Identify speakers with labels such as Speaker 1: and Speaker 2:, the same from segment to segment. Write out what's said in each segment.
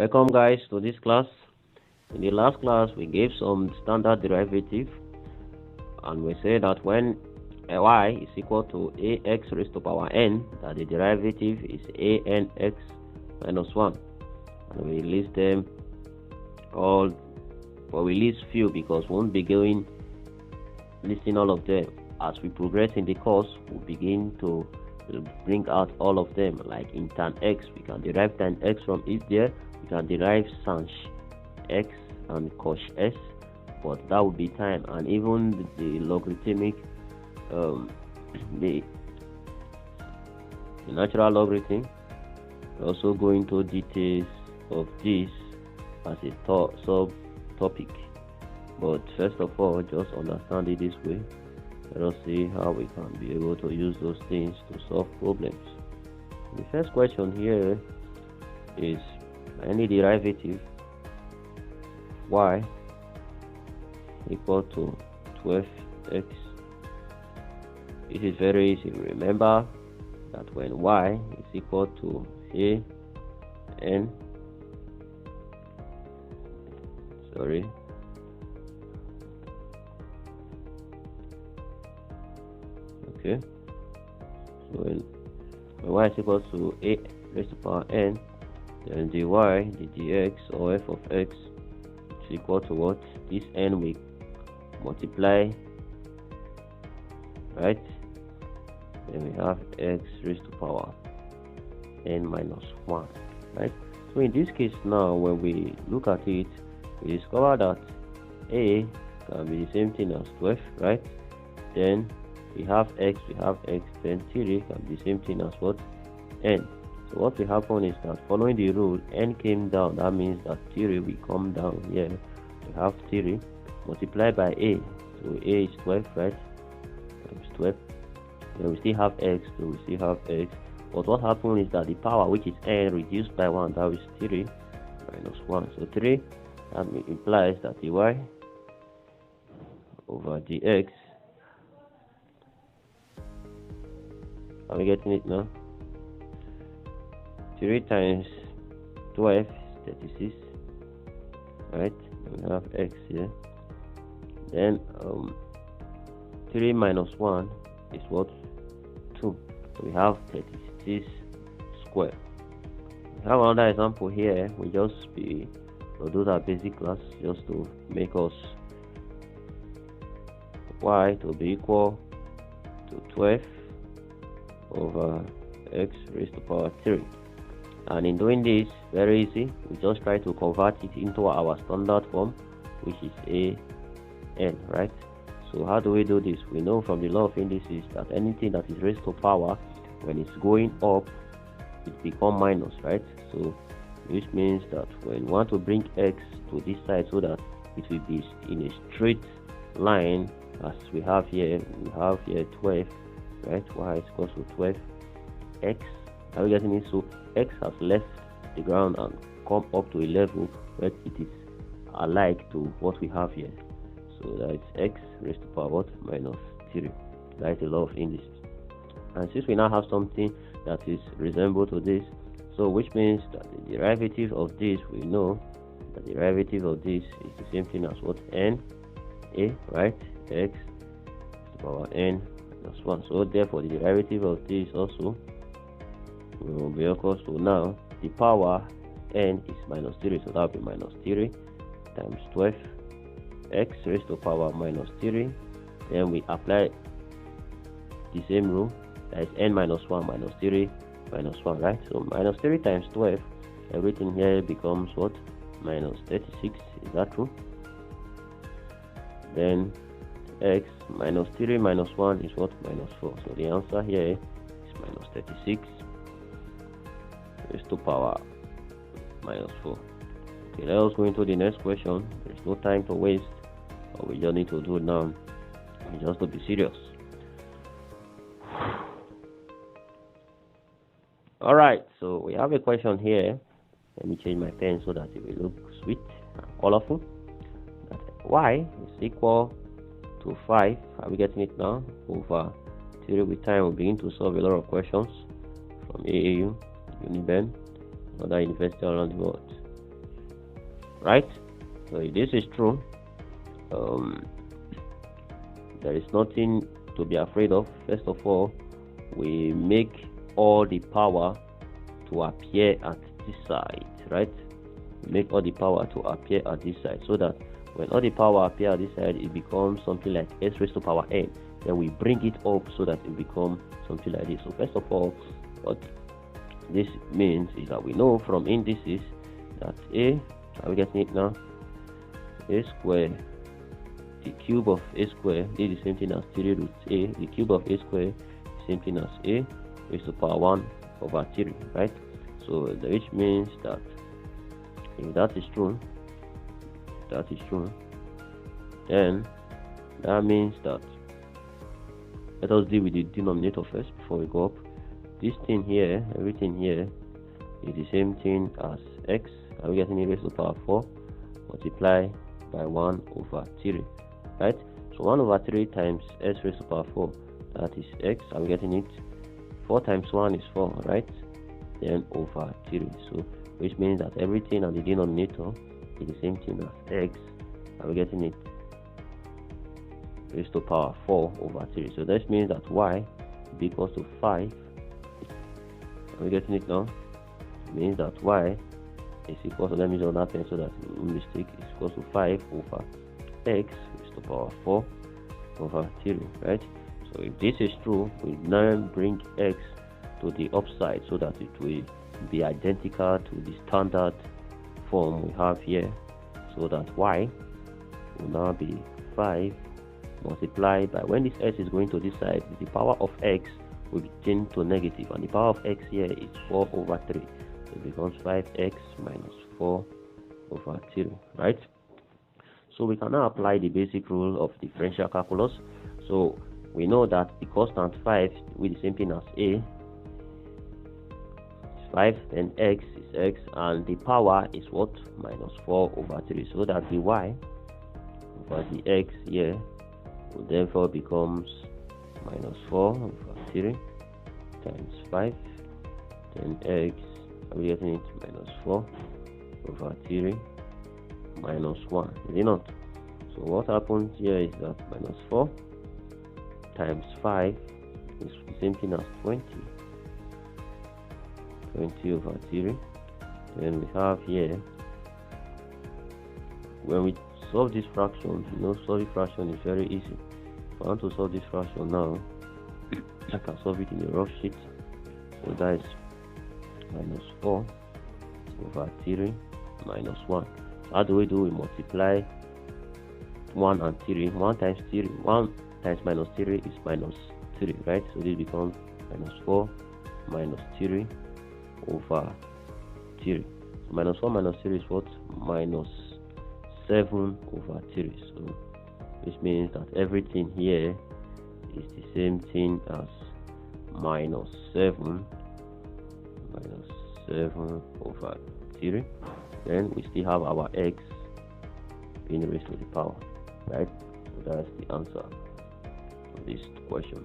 Speaker 1: Welcome guys to this class. In the last class we gave some standard derivative and we said that when y is equal to ax raised to power n, that the derivative is anx minus 1, and we list them all, but we list few because we won't be going listing all of them. As we progress in the course, we'll begin to bring out all of them. Like in tan x, we can derive tan x from it there. We can derive sinh x and cos s, but that would be time. And even the logarithmic, the natural logarithm, we also go into details of this as a sub-topic. But first of all, just understand it this way. Let us see how we can be able to use those things to solve problems. The first question here is any derivative y equal to 12x. It is very easy. Remember that when y is equal to okay, so when y is equal to a raised to power n, then dy, the dx or f of x is equal to what? This n we multiply, right? Then we have x raised to power n minus 1, right? So in this case now, when we look at it, we discover that a can be the same thing as 12, right? Then we have x, then 3 can be the same thing as what? N. So what will happen is that following the rule, n came down. That means that 3 will come down here. We have 3 multiplied by a. So a is 12, right? Times 12. Then we still have x, so we still have x. But what happened is that the power, which is n, reduced by 1. That is 3 minus 1. So 3, that implies that dy over dx. Are we getting it now? 3 times 12 is 36, right? We have x here. Then 3 minus 1 is what? 2. So we have 36 square. We have another example here. We just do our basic class just to make us y to be equal to 12 over x raised to power 3. And in doing this, very easy, we just try to convert it into our standard form, which is an, right? So how do we do this? We know from the law of indices that anything that is raised to power, when it's going up, it becomes minus, right? So which means that when we want to bring x to this side so that it will be in a straight line, as we have here 12, right? Y is equal to 12 x. Are we getting it? So x has left the ground and come up to a level where it is alike to what we have here. So that is x raised to power what? Minus 3. That is the law of indices. And since we now have something that is resemble to this, so which means that the derivative of this, we know that the derivative of this is the same thing as what? N a, right? X to the power n minus 1. So therefore the derivative of this also will be equal to, now the power n is minus 3, so that will be minus 3 times 12 x raised to power minus 3. Then we apply the same rule, that is n minus 1 minus 3 minus 1, right? So minus 3 times 12, everything here becomes what? Minus 36. Is that true? Then x minus 3 minus 1 is what? Minus 4. So the answer here is minus 36 raised to power minus 4. Okay, let us go into the next question. There's no time to waste. What we just need to do now is just to be serious. Alright, so we have a question here. Let me change my pen so that it will look sweet and colorful. That y is equal to 5. Are we getting it now? Over 3. With time we'll begin to solve a lot of questions from AAU, Uniben, other universities around the world. right? So if this is true, there is nothing to be afraid of. First of all, we make all the power to appear at this side, right? We make all the power to appear at this side, so that when all the power appear at this side, it becomes something like s raised to power n. Then we bring it up so that it becomes something like this. So first of all, what this means is that we know from indices that a, are we getting it now? A square, the cube of a square is the same thing as 3 root a. The cube of a square is the same thing as a raised to power 1 over 3, right? So which means that if that is true, then that means that, let us deal with the denominator first before we go up. This thing here, everything here is the same thing as x. Are we getting e raised to power 4 multiplied by 1 over 3, right? So 1 over 3 times s raised to power 4, that is x. Are we getting it? 4 times 1 is 4, right? Then over 3. So which means that everything on the denominator is the same thing as x. Are we getting it? Raised to power 4 over 3. So this means that y will be equals to 5. Are we getting it now? It means that y is equal to, let me draw that pen so that no mistake, is equal to 5 over x raised to power 4 over 3, right? So if this is true, we now bring x to the upside so that it will be identical to the standard form we have here, so that y will now be 5 multiplied by, when this s is going to this side, the power of x will be changed to negative, and the power of x here is 4 over 3. So it becomes 5x minus 4 over 3, right? So we can now apply the basic rule of differential calculus. So we know that the constant 5 with the same thing as a, 5, then x is x, and the power is what? Minus 4 over 3. So that the y over the x here will therefore becomes minus 4 over 3 times 5, then x, are we getting it? Minus 4 over 3 minus 1, is it not? So what happens here is that minus 4 times 5 is the same thing as 20 over 3. Then we have here, when we solve this fraction, you know, solving fraction is very easy. If I want to solve this fraction now, I can solve it in a rough sheet. So that is minus 4 over 3 minus 1. How do? We multiply 1 and 3. 1 times 3, 1 times minus 3 is minus 3, right? So this becomes minus 4 minus 3 over 3. So minus 4 minus 3 is what? Minus 7 over 3. So which means that everything here is the same thing as minus 7 over 3. Then we still have our x being raised to the power, right? So that's the answer to this question.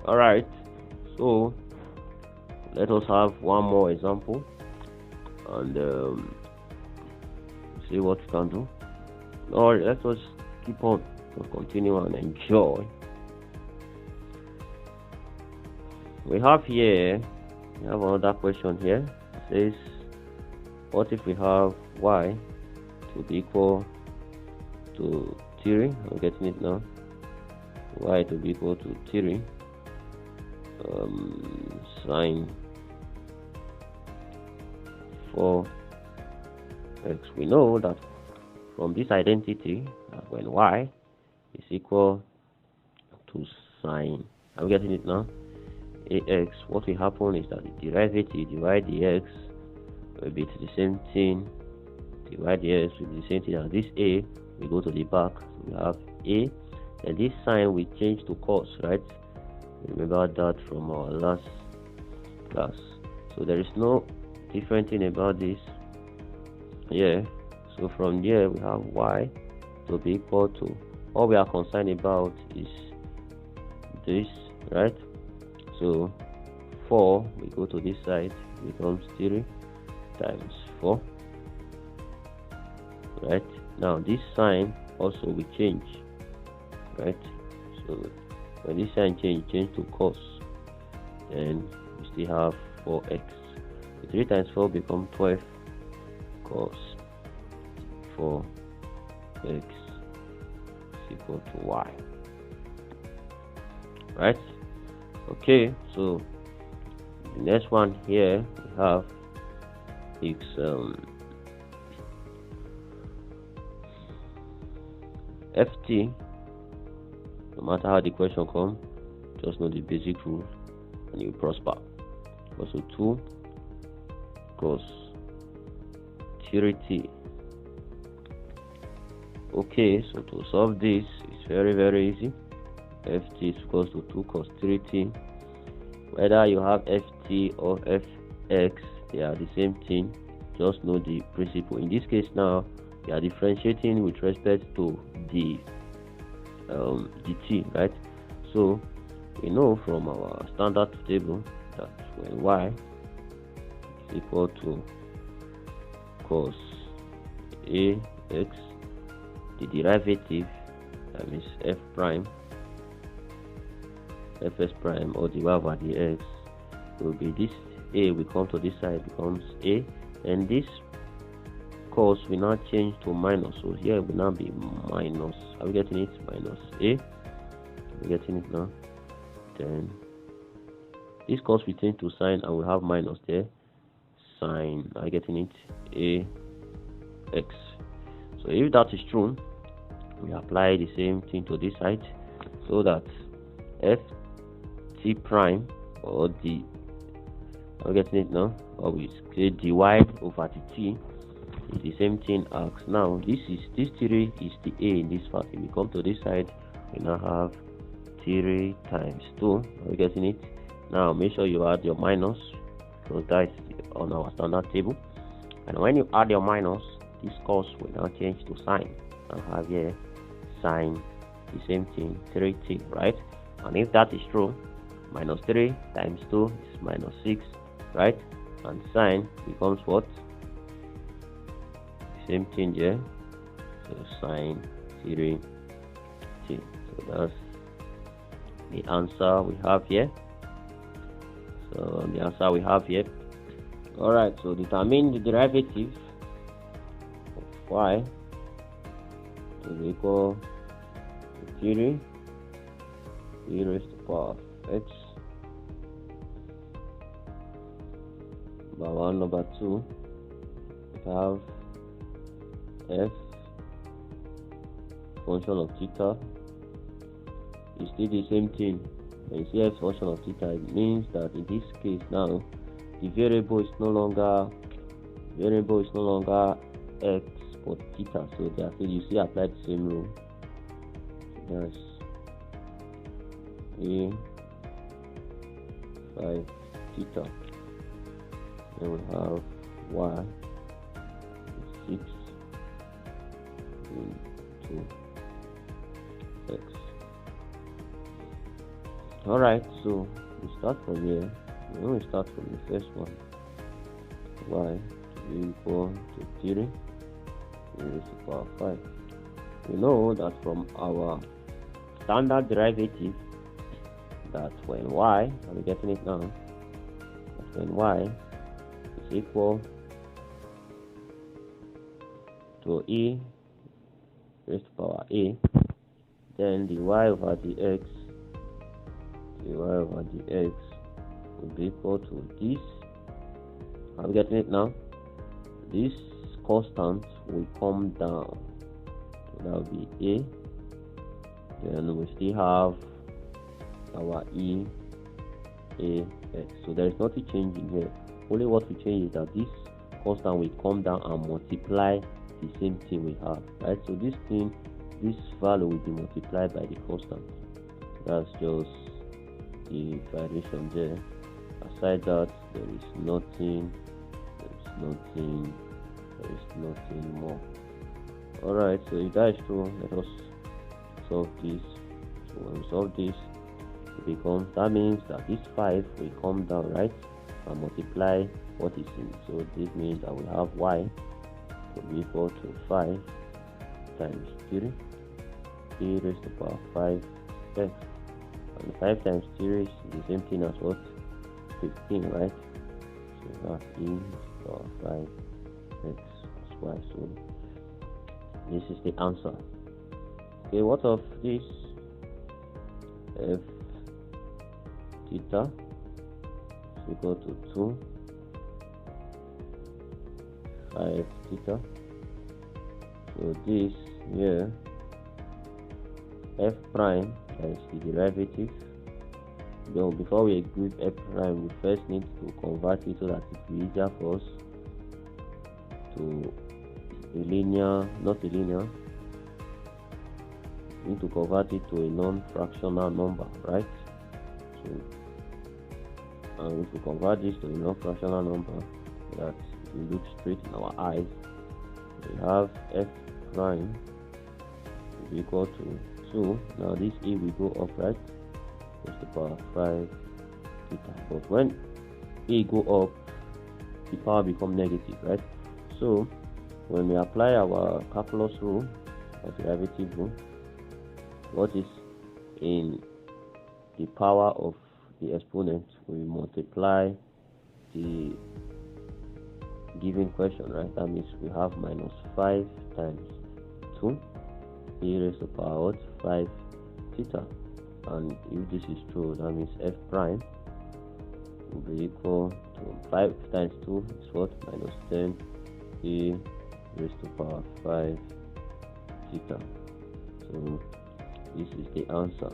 Speaker 1: All right, so let us have one more example and see what we can do. Or let us keep on, continue and enjoy. We have another question here. It says, what if we have y to be equal to 3? I'm getting it now. Y to be equal to 3 sine 4x. We know that from this identity that when y is equal to sine, I'm getting it now, ax, what will happen is that the derivative divide the x will be the same thing, divide the x will be the same thing as this a, we go to the back, so we have a, and this sign will change to cos, right? Remember that from our last class. So there is no different thing about this here. So from here we have y to be equal to, all we are concerned about is this, right? So 4, we go to this side, it becomes 3 times 4. Right, now this sign also will change. Right, so when this sign change to cos, then we still have 4x. So 3 times 4 become 12 cos 4x is equal to y. Right, okay, so the next one here we have is ft. No matter how the question comes, just know the basic rule and you prosper. Also 2 cos 3t. Okay, so to solve this, it's very easy. Ft is equals to 2 cos 3t. Whether you have ft or fx, they are the same thing. Just know the principle. In this case now, we are differentiating with respect to the t, right? So we know from our standard table that when y is equal to cos ax, the derivative, that means f prime, fs prime, or the y over the x, will be this a will come to this side, becomes a, and this cos will now change to minus, so here will now be minus. Are we getting it? Minus a. Are we getting it now? Then this cos will change to sine and we'll have minus there, sine. Are we getting it? A x. So if that is true, we apply the same thing to this side, so that f t prime, or the, are we getting it now? Or we say dy over the t is the same thing as, now this 3 is the a in this part. If we come to this side, we now have 3 times 2. Are we getting it? Now make sure you add your minus, because that is on our standard table. And when you add your minus, this cos will now change to sine, and have here sine, the same thing, 3t, right? And if that is true, minus 3 times 2 is minus 6, right? And sine becomes what? Same thing here, so sine 3t. So that's the answer we have here. So the answer we have here. Alright, so determine the derivative of y is equal to 3 e raised to the power of x by 1 over 2. We have f function of theta is still the same thing. When you see f function of theta, it means that in this case now the variable is no longer x but theta, so therefore you see apply the same rule. That's a 5 theta, then we have y 6 into x. Alright, so we start from here. When we start from the first one, y is equal to 3 raised to the power 5. We know that from our standard derivative that when y, are we getting it now? That when y is equal to e raised to the power a, then the y over the x will be equal to this. Are we getting it now? This constant will come down, so that will be a. Then we still have our e a x. So there is nothing changing here. Only what will change is that this constant will come down and multiply the same thing we have, right? So this value will be multiplied by the constant. That's just the variation there. Aside that, there is nothing more. Alright, so if that is true, let us solve this. So when we solve this, becomes, that means that this 5 will come down, right, and multiply what is in. So this means that we have y to be equal to 5 times 3 e raised to power 5x, and 5 times 3 is the same thing as what, 15, right? So that's e raised to power 5x plus y. So this is the answer. Okay, what of this? F theta is equal to 2 5 theta. So this here, f prime, that is the derivative. Though before we execute f prime, we first need to convert it so that it will be easier for us to a linear, not a linear. We need to convert it to a non-fractional number, right? So, and if we convert this to a non-fractional number, that if we look straight in our eyes, we have f prime is equal to 2. Now this e will go up, right? Raised to the power 5 theta. But when e go up, the power become negative, right? So when we apply our calculus rule, or derivative rule, what is in the power of the exponent, we multiply the given question, right? That means we have minus 5 times 2 e raised to the power 5 theta. And if this is true, that means f prime will be equal to 5 times 2 is what? Minus 10 e raised to the power 5 theta. So this is the answer.